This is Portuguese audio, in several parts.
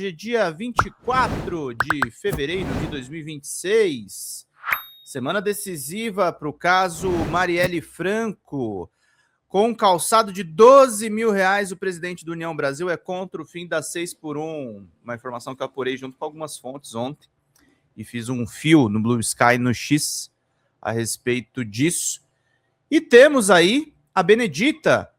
Hoje é dia 24 de fevereiro de 2026, semana decisiva para o caso Marielle Franco. Com um calçado de R$12 mil, o presidente do União Brasil é contra o fim da 6x1. Uma informação que eu apurei junto com algumas fontes ontem e fiz um fio no Blue Sky no X a respeito disso. E temos aí a Benedita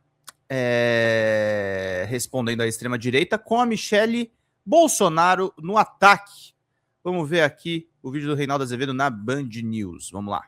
respondendo à extrema-direita com a Michele Bolsonaro no ataque. Vamos ver aqui o vídeo do Reinaldo Azevedo na Band News. Vamos lá.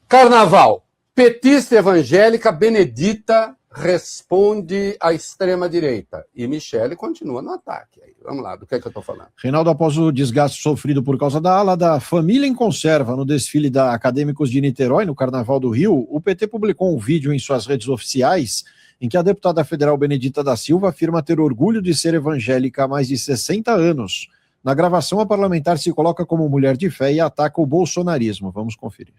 Carnaval. Petista evangélica Benedita responde à extrema-direita. E Michele continua no ataque. Vamos lá, do que é que eu estou falando? Reinaldo, após o desgaste sofrido por causa da ala da Família em Conserva no desfile da Acadêmicos de Niterói, no Carnaval do Rio, o PT publicou um vídeo em suas redes oficiais em que a deputada federal Benedita da Silva afirma ter orgulho de ser evangélica há mais de 60 anos. Na gravação, a parlamentar se coloca como mulher de fé e ataca o bolsonarismo. Vamos conferir.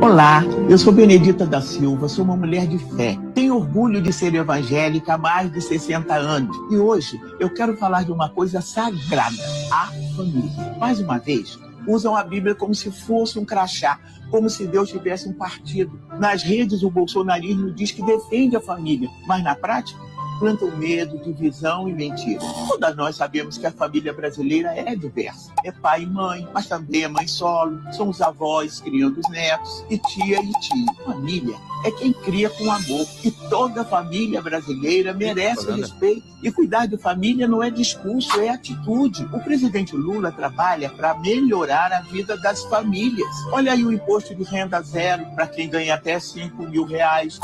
Olá, eu sou Benedita da Silva, sou uma mulher de fé. Tenho orgulho de ser evangélica há mais de 60 anos. E hoje eu quero falar de uma coisa sagrada, a família. Mais uma vez, usam a Bíblia como se fosse um crachá, como se Deus tivesse um partido. Nas redes, o bolsonarismo diz que defende a família, mas na prática, plantam medo, divisão e mentira. Todas nós sabemos que a família brasileira é diversa. É pai e mãe, mas também é mãe solo, são os avós criando os netos, e tia e tio. Família é quem cria com amor. E toda família brasileira merece respeito. E cuidar de família não é discurso, é atitude. O presidente Lula trabalha para melhorar a vida das famílias. Olha aí o imposto de renda zero para quem ganha até R$5 mil.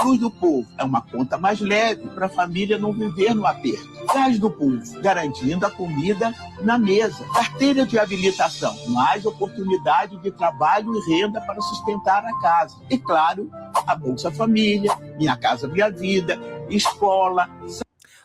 Luz do Povo é uma conta mais leve para a família não viver no aperto. Gás do Povo, garantindo a comida na mesa. Carteira de habilitação, mais oportunidade de trabalho e renda para sustentar a casa. E claro, a Bolsa Família, Minha Casa Minha Vida, escola.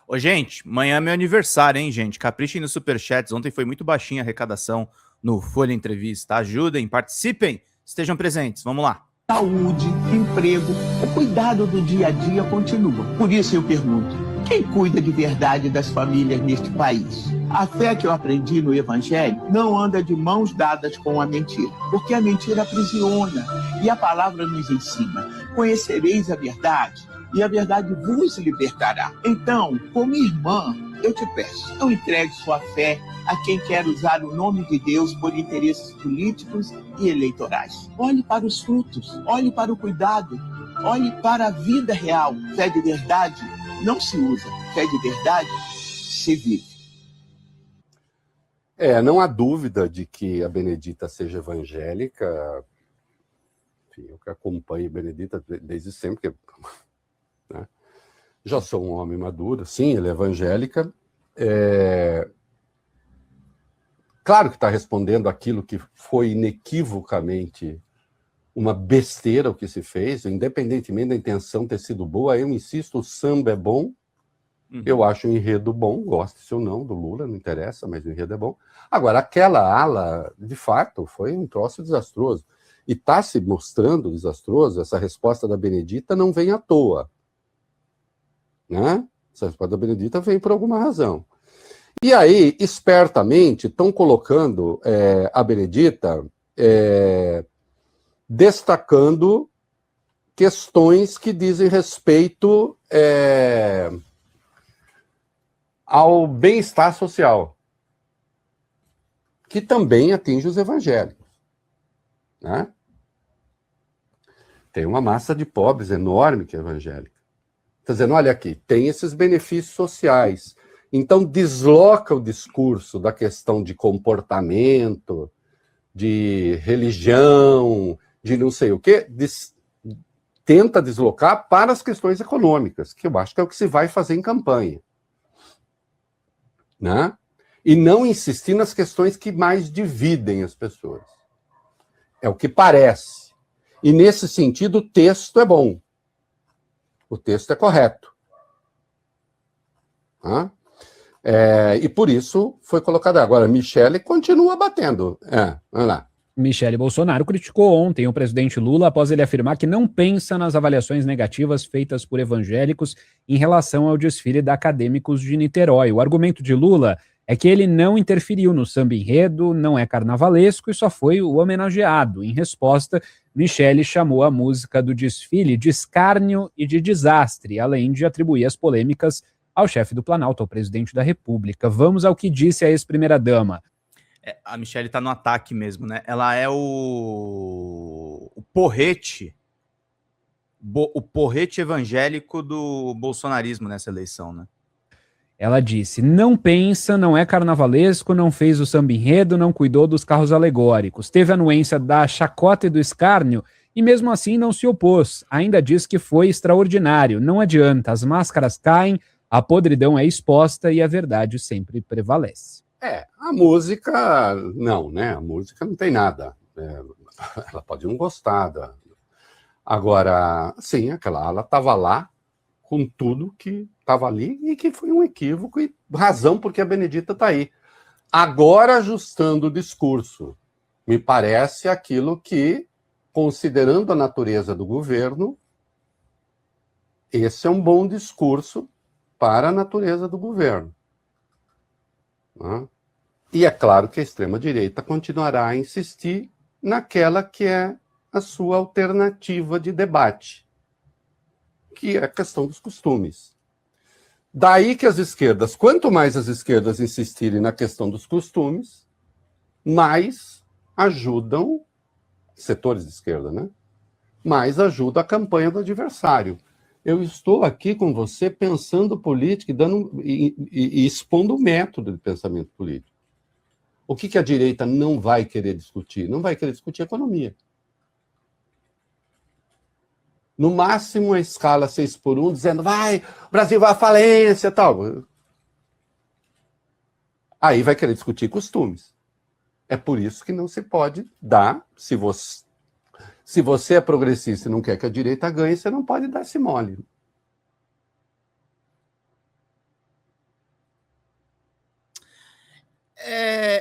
Ô, gente, amanhã é meu aniversário, hein, gente? Caprichem nos superchats. Ontem foi muito baixinha a arrecadação no Folha Entrevista. Ajudem, participem, estejam presentes. Vamos lá. Saúde, emprego, o cuidado do dia a dia continua. Por isso eu pergunto, quem cuida de verdade das famílias neste país? A fé que eu aprendi no Evangelho não anda de mãos dadas com a mentira, porque a mentira aprisiona e a palavra nos ensina. Conhecereis a verdade e a verdade vos libertará. Então, como irmã, eu te peço, não entregue sua fé a quem quer usar o nome de Deus por interesses políticos e eleitorais. Olhe para os frutos, olhe para o cuidado, olhe para a vida real. Fé de verdade não se usa, fé de verdade se vive. Não há dúvida de que a Benedita seja evangélica. Enfim, eu que acompanho a Benedita desde sempre, né? Já sou um homem maduro, sim, ela é evangélica. Claro que está respondendo aquilo que foi inequivocamente uma besteira o que se fez, independentemente da intenção ter sido boa. Eu insisto, o samba é bom, eu acho o enredo bom, goste ou não do Lula, não interessa, mas o enredo é bom. Agora, aquela ala, de fato, foi um troço desastroso. E está se mostrando desastroso, essa resposta da Benedita não vem à toa, né? Essa resposta da Benedita vem por alguma razão. E aí, espertamente, estão colocando a Benedita destacando questões que dizem respeito ao bem-estar social, que também atinge os evangélicos, né? Tem uma massa de pobres enorme que é evangélica. Está dizendo, olha aqui, tem esses benefícios sociais. Então, desloca o discurso da questão de comportamento, de religião, de não sei o quê, tenta deslocar para as questões econômicas, que eu acho que é o que se vai fazer em campanha, né? E não insistir nas questões que mais dividem as pessoas. É o que parece. E, nesse sentido, o texto é bom. O texto é correto. Né? E por isso foi colocado. Agora, Michele continua batendo. Vamos lá. Michele Bolsonaro criticou ontem o presidente Lula após ele afirmar que não pensa nas avaliações negativas feitas por evangélicos em relação ao desfile da Acadêmicos de Niterói. O argumento de Lula é é que ele não interferiu no samba enredo, não é carnavalesco e só foi o homenageado. Em resposta, Michele chamou a música do desfile de escárnio e de desastre, além de atribuir as polêmicas ao chefe do Planalto, ao presidente da República. Vamos ao que disse a ex-primeira-dama. A Michele tá no ataque mesmo, né? Ela é o porrete, o porrete evangélico do bolsonarismo nessa eleição, né? Ela disse, não pensa, não é carnavalesco, não fez o samba enredo, não cuidou dos carros alegóricos, teve a anuência da chacota e do escárnio e mesmo assim não se opôs. Ainda diz que foi extraordinário, não adianta, as máscaras caem, a podridão é exposta e a verdade sempre prevalece. A música, não, né? A música não tem nada. Ela pode não gostar. Agora, sim, aquela ala estava lá com tudo que estava ali e que foi um equívoco e razão porque a Benedita está aí. Agora, ajustando o discurso, me parece aquilo que, considerando a natureza do governo, esse é um bom discurso para a natureza do governo. E é claro que a extrema-direita continuará a insistir naquela que é a sua alternativa de debate, que é a questão dos costumes. Daí que as esquerdas, quanto mais as esquerdas insistirem na questão dos costumes, mais ajudam, setores de esquerda, né? Mais ajuda a campanha do adversário. Eu estou aqui com você pensando política e expondo o método de pensamento político. O que a direita não vai querer discutir? Não vai querer discutir economia. No máximo, a escala 6x1, dizendo, o Brasil vai à falência e tal. Aí vai querer discutir costumes. É por isso que não se pode dar, se você é progressista e não quer que a direita ganhe, você não pode dar esse mole.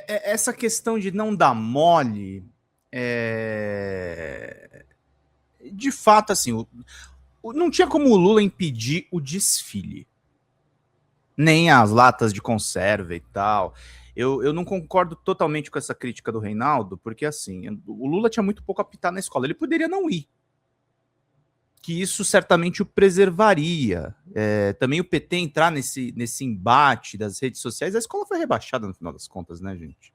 Essa questão de não dar mole, de fato, assim, não tinha como o Lula impedir o desfile, nem as latas de conserva e tal. Eu não concordo totalmente com essa crítica do Reinaldo, porque, assim, o Lula tinha muito pouco a apitar na escola. Ele poderia não ir, que isso certamente o preservaria. Também o PT entrar nesse embate das redes sociais. A escola foi rebaixada no final das contas, né, gente?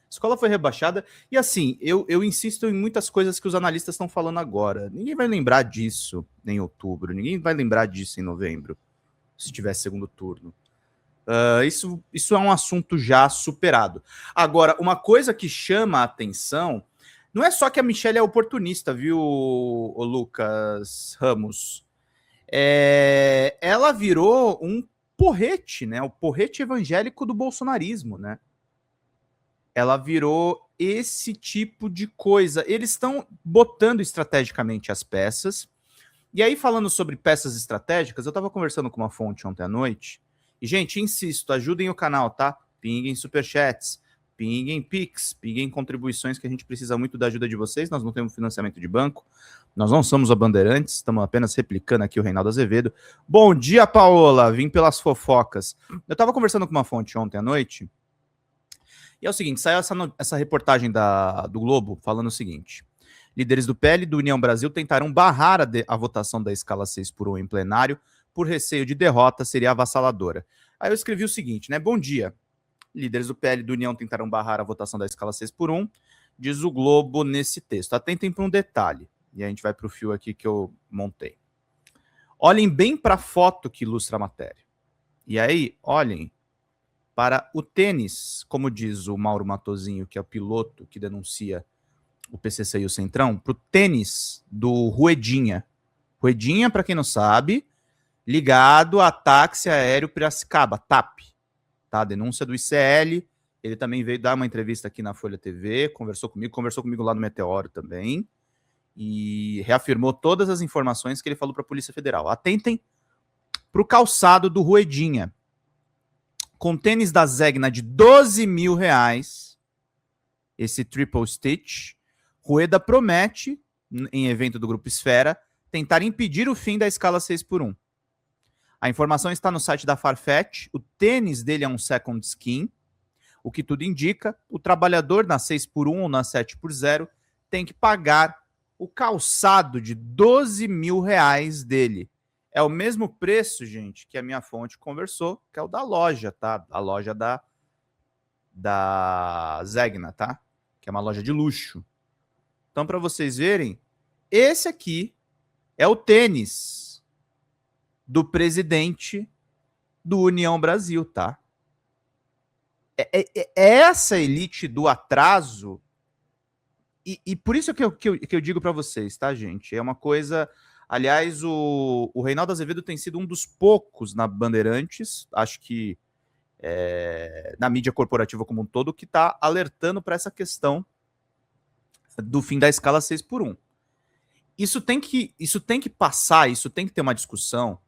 A escola foi rebaixada. E assim, eu insisto em muitas coisas que os analistas estão falando agora. Ninguém vai lembrar disso em outubro. Ninguém vai lembrar disso em novembro, se tiver segundo turno. Isso é um assunto já superado. Agora, uma coisa que chama a atenção... Não é só que a Michele é oportunista, viu, o Lucas Ramos? Ela virou um porrete, né? O porrete evangélico do bolsonarismo, né? Ela virou esse tipo de coisa. Eles estão botando estrategicamente as peças. E aí, falando sobre peças estratégicas, eu estava conversando com uma fonte ontem à noite. E, gente, insisto, ajudem o canal, tá? Pinguem superchats. Pinguem Pix, pinguem contribuições, que a gente precisa muito da ajuda de vocês. Nós não temos financiamento de banco, nós não somos a Bandeirantes, estamos apenas replicando aqui o Reinaldo Azevedo. Bom dia, Paola, vim pelas fofocas. Eu estava conversando com uma fonte ontem à noite, e é o seguinte, saiu essa reportagem do Globo falando o seguinte: líderes do PL e do União Brasil tentaram barrar a votação da escala 6x1 em plenário, por receio de derrota seria avassaladora. Aí eu escrevi o seguinte, né, bom dia. Líderes do PL e do União tentaram barrar a votação da escala 6x1, diz o Globo nesse texto. Atentem para um detalhe, e a gente vai para o fio aqui que eu montei. Olhem bem para a foto que ilustra a matéria. E aí, olhem para o tênis, como diz o Mauro Matosinho, que é o piloto que denuncia o PCC e o Centrão, para o tênis do Ruedinha. Ruedinha, para quem não sabe, ligado a táxi aéreo Piracicaba, TAP. Tá, denúncia do ICL, ele também veio dar uma entrevista aqui na Folha TV, conversou comigo lá no Meteoro também, e reafirmou todas as informações que ele falou para a Polícia Federal. Atentem para o calçado do Ruedinha, com tênis da Zegna de R$12 mil, esse Triple Stitch. Rueda promete, em evento do Grupo Esfera, tentar impedir o fim da escala 6x1. A informação está no site da Farfetch. O tênis dele é um second skin, O que tudo indica, o trabalhador na 6x1 ou na 7x0 tem que pagar o calçado de R$12 mil dele. É o mesmo preço, gente, que a minha fonte conversou, que é o da loja, tá? A loja da Zegna, tá? Que é uma loja de luxo. Então, para vocês verem, esse aqui é o tênis do presidente do União Brasil, tá? É essa elite do atraso, e por isso que eu digo para vocês, tá, gente? É uma coisa... Aliás, o Reinaldo Azevedo tem sido um dos poucos na Bandeirantes, acho que na mídia corporativa como um todo, que está alertando para essa questão do fim da escala 6x1. Isso tem que passar, isso tem que ter uma discussão,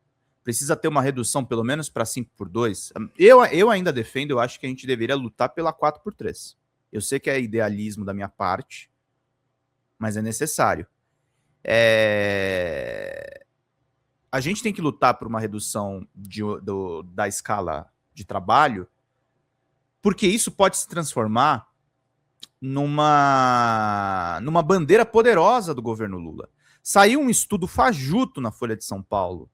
precisa ter uma redução pelo menos para 5x2. Eu ainda defendo, eu acho que a gente deveria lutar pela 4x3. Eu sei que é idealismo da minha parte, mas é necessário. A gente tem que lutar por uma redução da escala de trabalho, porque isso pode se transformar numa bandeira poderosa do governo Lula. Saiu um estudo fajuto na Folha de São Paulo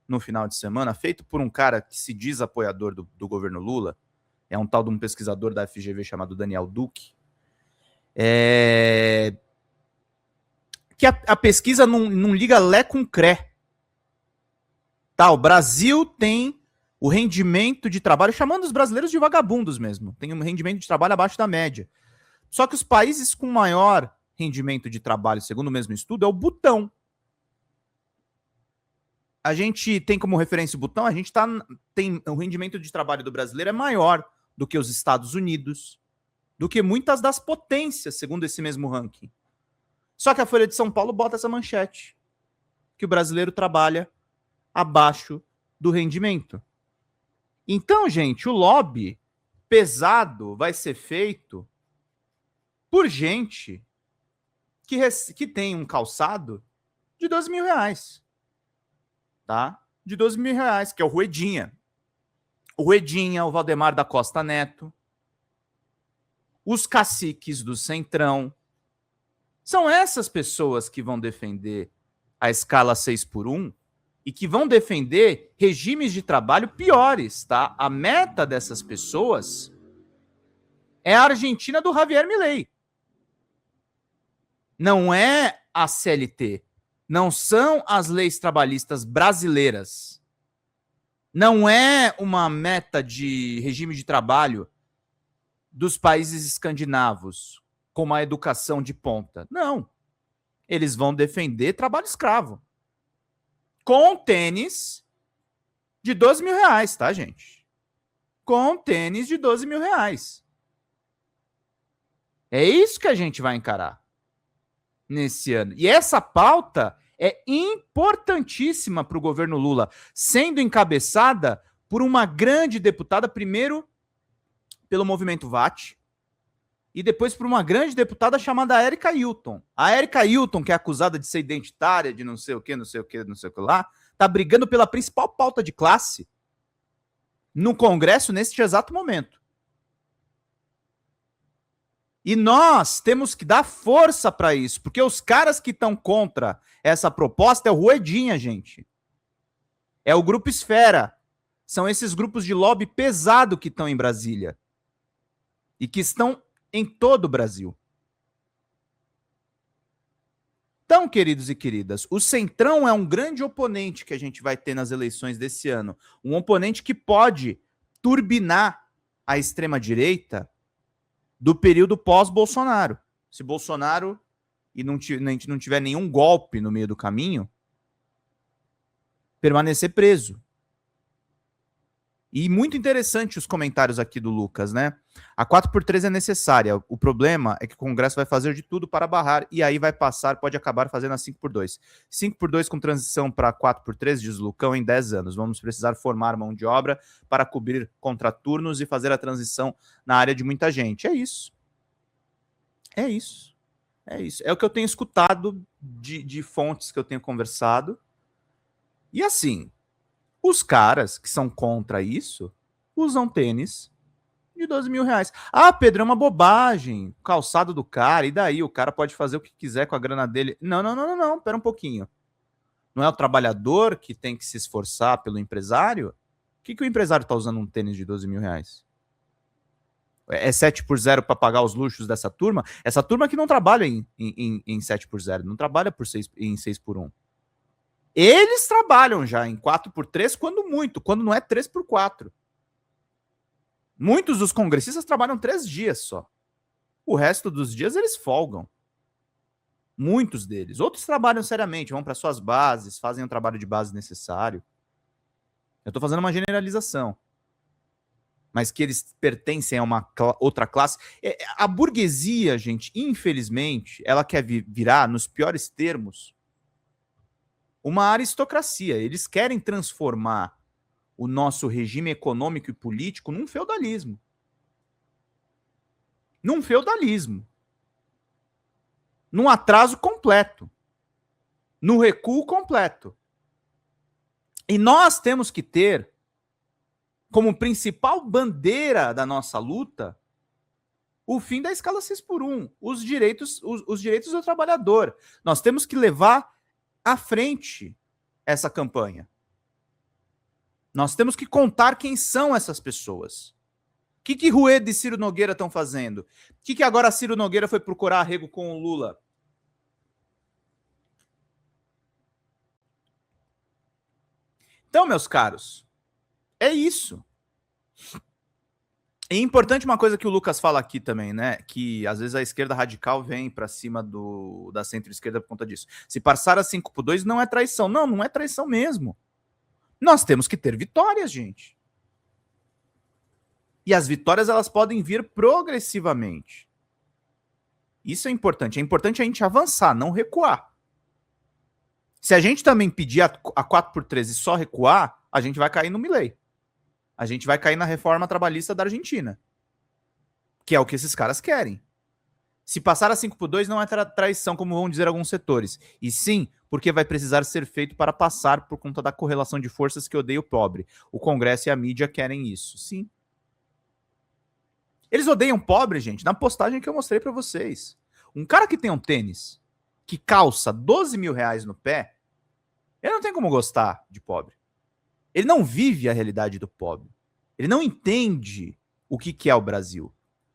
no final de semana, feito por um cara que se diz apoiador do governo Lula, é um tal de um pesquisador da FGV chamado Daniel Duque, que a pesquisa não liga lé com cré. Tá, o Brasil tem o rendimento de trabalho, chamando os brasileiros de vagabundos mesmo, tem um rendimento de trabalho abaixo da média. Só que os países com maior rendimento de trabalho, segundo o mesmo estudo, é o Butão. A gente tem como referência o Butão, tem o rendimento de trabalho do brasileiro é maior do que os Estados Unidos, do que muitas das potências, segundo esse mesmo ranking. Só que a Folha de São Paulo bota essa manchete, que o brasileiro trabalha abaixo do rendimento. Então, gente, o lobby pesado vai ser feito por gente que tem um calçado de R$12 mil, tá? De R$12 mil, que é o Ruedinha. O Ruedinha, o Valdemar da Costa Neto, os caciques do Centrão. São essas pessoas que vão defender a escala 6x1 e que vão defender regimes de trabalho piores, tá? A meta dessas pessoas é a Argentina do Javier Milei. Não é a CLT. Não são as leis trabalhistas brasileiras. Não é uma meta de regime de trabalho dos países escandinavos, com a educação de ponta. Não. Eles vão defender trabalho escravo. Com tênis de R$12 mil, tá, gente? Com tênis de R$12 mil. É isso que a gente vai encarar nesse ano. E essa pauta é importantíssima para o governo Lula, sendo encabeçada por uma grande deputada, primeiro pelo movimento VAT, e depois por uma grande deputada chamada Érica Hilton. A Érica Hilton, que é acusada de ser identitária, de não sei o que, não sei o que, não sei o que lá, tá brigando pela principal pauta de classe no Congresso neste exato momento. E nós temos que dar força para isso, porque os caras que estão contra essa proposta é o Ruedinha, gente. É o Grupo Esfera. São esses grupos de lobby pesado que estão em Brasília e que estão em todo o Brasil. Então, queridos e queridas, o Centrão é um grande oponente que a gente vai ter nas eleições desse ano. Um oponente que pode turbinar a extrema-direita do período pós-Bolsonaro. Se Bolsonaro a gente não tiver nenhum golpe no meio do caminho, permanecer preso. E muito interessante os comentários aqui do Lucas, né? A 4x3 é necessária. O problema é que o Congresso vai fazer de tudo para barrar e aí vai passar, pode acabar fazendo a 5x2. 5x2 com transição para 4x3, diz Lucão, em 10 anos. Vamos precisar formar mão de obra para cobrir contraturnos e fazer a transição na área de muita gente. É isso. É isso. É isso. É o que eu tenho escutado de fontes que eu tenho conversado. E assim, os caras que são contra isso usam tênis de 12 mil reais. Ah, Pedro, é uma bobagem. Calçado do cara, e daí? O cara pode fazer o que quiser com a grana dele. Não. Pera um pouquinho. Não é o trabalhador que tem que se esforçar pelo empresário? O que o empresário está usando um tênis de 12 mil reais? É 7 por 0 para pagar os luxos dessa turma? Essa turma que não trabalha em 7 por 0, não trabalha em 6 por 1. Eles trabalham já em 4 por 3, quando muito, quando não é 3 por 4. Muitos dos congressistas trabalham 3 dias só. O resto dos dias eles folgam. Muitos deles. Outros trabalham seriamente, vão para suas bases, fazem o trabalho de base necessário. Eu estou fazendo uma generalização. Mas que eles pertencem a uma outra classe. A burguesia, gente, infelizmente, ela quer virar, nos piores termos, uma aristocracia. Eles querem transformar o nosso regime econômico e político num feudalismo. Num feudalismo. Num atraso completo. No recuo completo. E nós temos que ter como principal bandeira da nossa luta o fim da escala 6 por 1, os direitos do trabalhador. Nós temos que levar à frente essa campanha. Nós temos que contar quem são essas pessoas. O que Rueda e Ciro Nogueira estão fazendo? O que agora Ciro Nogueira foi procurar arrego com o Lula? Então, meus caros, é isso. É importante uma coisa que o Lucas fala aqui também, né? Que às vezes a esquerda radical vem para cima da centro-esquerda por conta disso. Se passar a 5 por 2 não é traição. Não é traição mesmo. Nós temos que ter vitórias, gente. E as vitórias elas podem vir progressivamente. Isso é importante. É importante a gente avançar, não recuar. Se a gente também pedir a 4 por 3 e só recuar, a gente vai cair no Milei. A gente vai cair na reforma trabalhista da Argentina. Que é o que esses caras querem. Se passar a 5 por 2 não é traição, como vão dizer alguns setores. E sim, porque vai precisar ser feito para passar por conta da correlação de forças que odeia o pobre. O Congresso e a mídia querem isso. Sim. Eles odeiam pobre, gente, na postagem que eu mostrei para vocês. Um cara que tem um tênis que calça 12 mil reais no pé, ele não tem como gostar de pobre. Ele não vive a realidade do pobre. Ele não entende o que é o Brasil.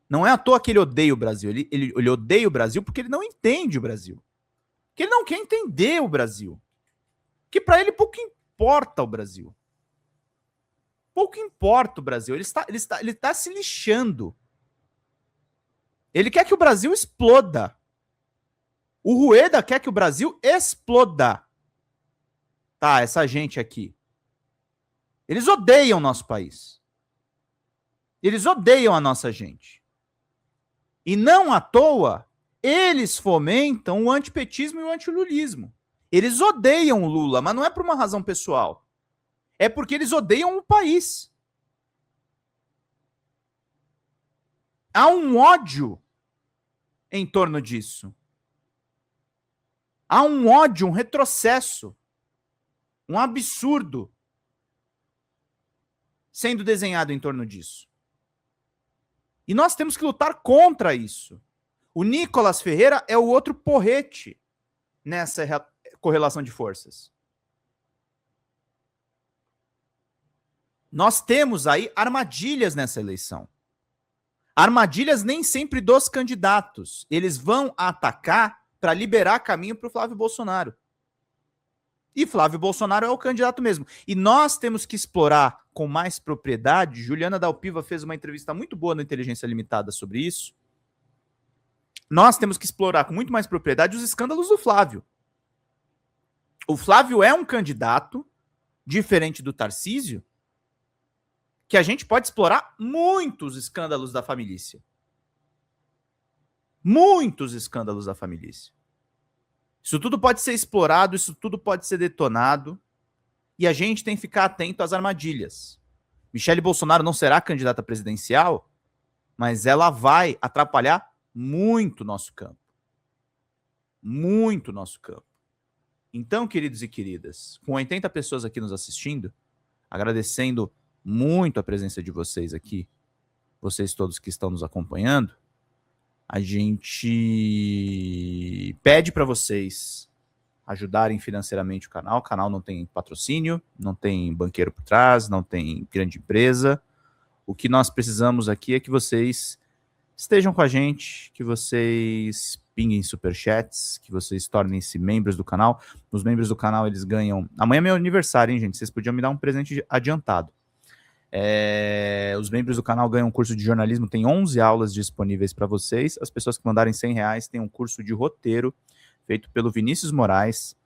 Não é à toa que ele odeia o Brasil. Ele odeia o Brasil porque ele não entende o Brasil. Porque ele não quer entender o Brasil. Que para ele pouco importa o Brasil. Pouco importa o Brasil. Ele está se lixando. Ele quer que o Brasil exploda. O Rueda quer que o Brasil exploda. Tá, essa gente aqui. Eles odeiam o nosso país. Eles odeiam a nossa gente. E não à toa, eles fomentam o antipetismo e o antilulismo. Eles odeiam o Lula, mas não é por uma razão pessoal. É porque eles odeiam o país. Há um ódio em torno disso. Há um ódio, um retrocesso, um absurdo sendo desenhado em torno disso. E nós temos que lutar contra isso. O Nicolas Ferreira é o outro porrete nessa correlação de forças. Nós temos aí armadilhas nessa eleição. Armadilhas nem sempre dos candidatos. Eles vão atacar para liberar caminho para o Flávio Bolsonaro. E Flávio Bolsonaro é o candidato mesmo. E nós temos que explorar com mais propriedade. Juliana Dalpiva fez uma entrevista muito boa no Inteligência Limitada sobre isso. Nós temos que explorar com muito mais propriedade os escândalos do Flávio. O Flávio é um candidato, diferente do Tarcísio, que a gente pode explorar muitos escândalos da família. Muitos escândalos da família. Isso tudo pode ser explorado, isso tudo pode ser detonado, e a gente tem que ficar atento às armadilhas. Michele Bolsonaro não será candidata presidencial, mas ela vai atrapalhar muito o nosso campo. Muito o nosso campo. Então, queridos e queridas, com 80 pessoas aqui nos assistindo, agradecendo muito a presença de vocês aqui, vocês todos que estão nos acompanhando, a gente pede para vocês ajudarem financeiramente o canal. O canal não tem patrocínio, não tem banqueiro por trás, não tem grande empresa. O que nós precisamos aqui é que vocês estejam com a gente, que vocês pinguem superchats, que vocês tornem-se membros do canal. Os membros do canal, eles ganham... Amanhã é meu aniversário, hein, gente? Vocês podiam me dar um presente adiantado. Os membros do canal ganham um curso de jornalismo, tem 11 aulas disponíveis para vocês. As pessoas que mandarem R$100 têm um curso de roteiro feito pelo Vinícius Moraes,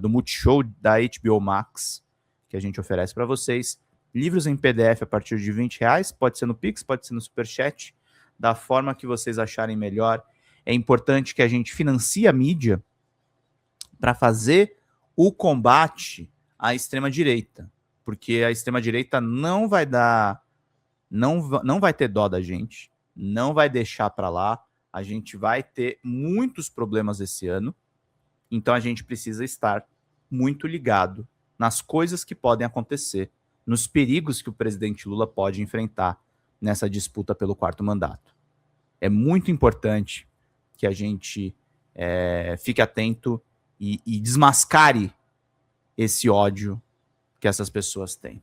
do Multishow da HBO Max, que a gente oferece para vocês. Livros em PDF a partir de R$20, pode ser no Pix, pode ser no Superchat, da forma que vocês acharem melhor. É importante que a gente financie a mídia para fazer o combate à extrema-direita, porque a extrema-direita não vai ter dó da gente, não vai deixar para lá. A gente vai ter muitos problemas esse ano, então a gente precisa estar muito ligado nas coisas que podem acontecer, nos perigos que o presidente Lula pode enfrentar nessa disputa pelo 4º mandato. É muito importante que a gente fique atento e desmascare esse ódio que essas pessoas têm.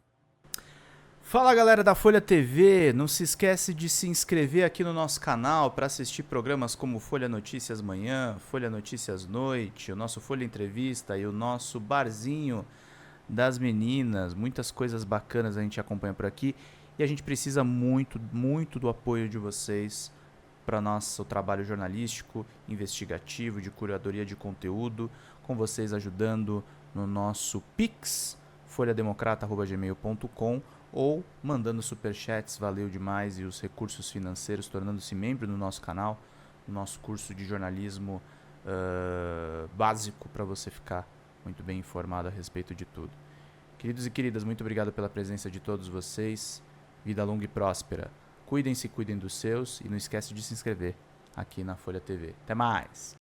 Fala, galera da Folha TV, não se esquece de se inscrever aqui no nosso canal para assistir programas como Folha Notícias Manhã, Folha Notícias Noite, o nosso Folha Entrevista e o nosso Barzinho das Meninas. Muitas coisas bacanas a gente acompanha por aqui e a gente precisa muito, muito do apoio de vocês para nosso trabalho jornalístico, investigativo, de curadoria de conteúdo, com vocês ajudando no nosso Pix, folhademocrata@gmail.com, ou mandando superchats, valeu demais, e os recursos financeiros, tornando-se membro do nosso canal, no nosso curso de jornalismo básico, para você ficar muito bem informado a respeito de tudo. Queridos e queridas, muito obrigado pela presença de todos vocês. Vida longa e próspera. Cuidem-se, cuidem dos seus, e não esquece de se inscrever aqui na Folha TV. Até mais!